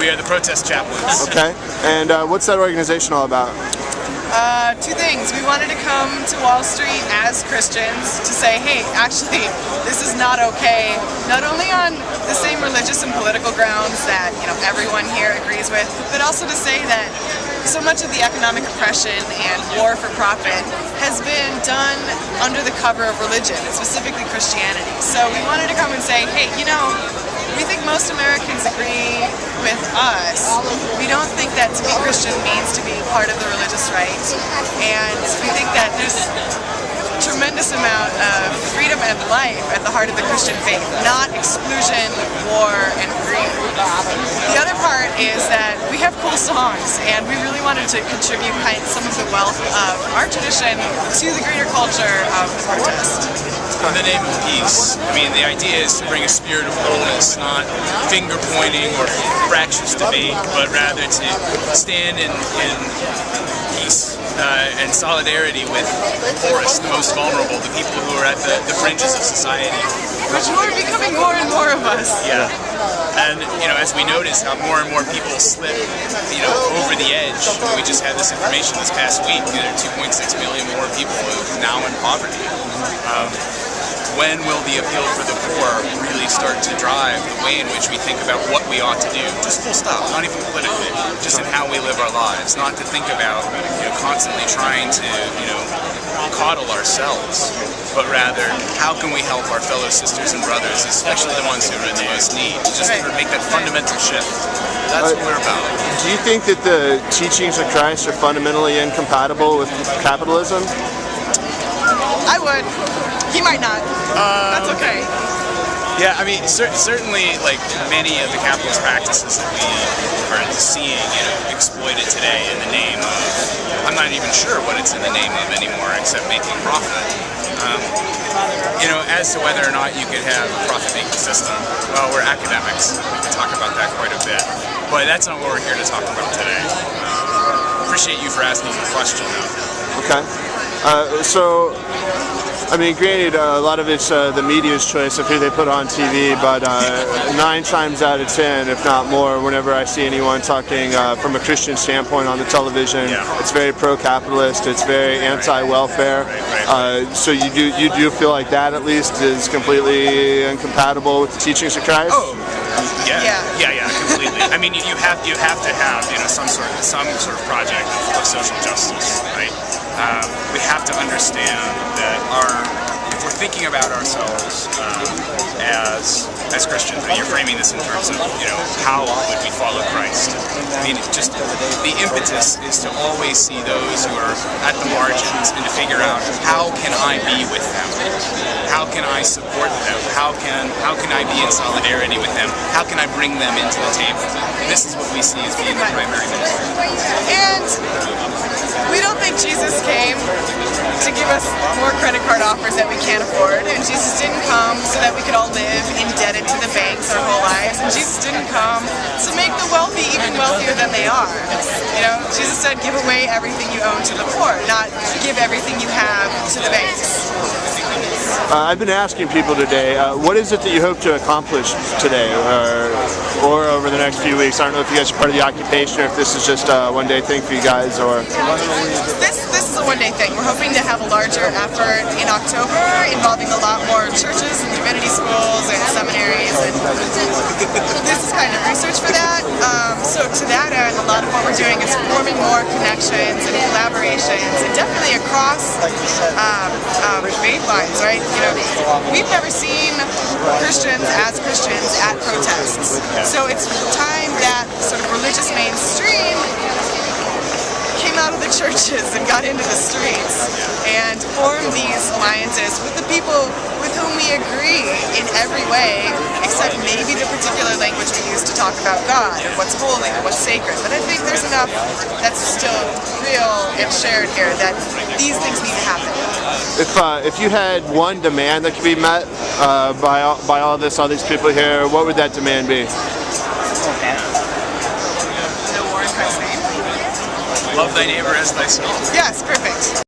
We are the Protest Chaplains. Okay. And what's that organization all about? Two things. We wanted to come to Wall Street as Christians to say, hey, actually, this is not okay. Not only on the same religious and political grounds that everyone here agrees with, but also to say that so much of the economic oppression and war for profit has been done under the cover of religion, and specifically Christianity. So we wanted to come and say, hey, we think most Americans agree with us. We don't think that to be Christian means to be part of the religious right, and we think that there's a tremendous amount of freedom and life at the heart of the Christian faith, not exclusion, war, and greed. The other part is that we have cool songs, and we really wanted to contribute some of the wealth of our tradition to the greater culture of protest. In the name of peace, the idea is to bring a spirit of wholeness, not finger pointing or fractious debate, but rather to stand in peace and solidarity with the poorest, the most vulnerable, the people who are at the fringes of society. Which are becoming more and more of us. Yeah. And as we notice how more and more people slip over the edge, we just had this information this past week, there are 2.6 million more people now in poverty. When will the appeal for the poor really start to drive the way in which we think about what we ought to do? Just full stop, not even politically, just in how we live our lives. Not to think about constantly trying to coddle ourselves, but rather how can we help our fellow sisters and brothers, especially the ones who are in the most need, to just make that fundamental shift. That's what we're about. Do you think that the teachings of Christ are fundamentally incompatible with capitalism? I would. He might not. That's okay. Yeah, certainly, many of the capitalist practices that we are seeing, exploited today in the name of, I'm not even sure what it's in the name of anymore, except making profit. As to whether or not you could have a profit-making system, well, we're academics. We can talk about that quite a bit. But that's not what we're here to talk about today. Appreciate you for asking the question, though. Okay. Granted, a lot of it's the media's choice of who they put on TV, but 9 times out of 10, if not more, whenever I see anyone talking from a Christian standpoint on the television, it's very pro-capitalist, it's very anti-welfare. So you do feel like that, at least, is completely incompatible with the teachings of Christ? Oh, yeah, completely. You have to have some sort of project of social justice, right? We have to understand that if we're thinking about ourselves as Christians, and you're framing this in terms of how would we follow Christ? Just the impetus is to always see those who are at the margins and to figure out how can I be with them? How can I support them? How can I be in solidarity with them? How can I bring them into the table? This is what we see as being the primary ministry. And we don't think Jesus came to give us more credit card offers that we can't afford, and Jesus didn't come so that we could all live indebted to the banks our whole lives, and Jesus didn't come to make the wealthy even wealthier than they are. Jesus said, give away everything you own to the poor, not give everything you have to the banks. I've been asking people today, what is it that you hope to accomplish today or over the next few weeks? I don't know if you guys are part of the occupation or if this is just a one-day thing for you guys, or... This is a one-day thing. We're hoping to have a larger effort in October involving a lot more churches and divinity schools and seminaries, and this is kind of research for that. So to that end, a lot of what we're doing is forming more connections and collaborations, and definitely across faith lines, right? We've never seen Christians as Christians at protests. So it's time that sort of religious mainstream came out of the churches and got into the streets and formed these alliances with the people with whom we agree in every way, except maybe the particular language we use to talk about God and what's holy and what's sacred. But I think there's enough that's still real and shared here that these things need to happen. If you had one demand that could be met by all these people here, what would that demand be? No war in Christ's name. Love thy neighbor as thyself. Yes, perfect.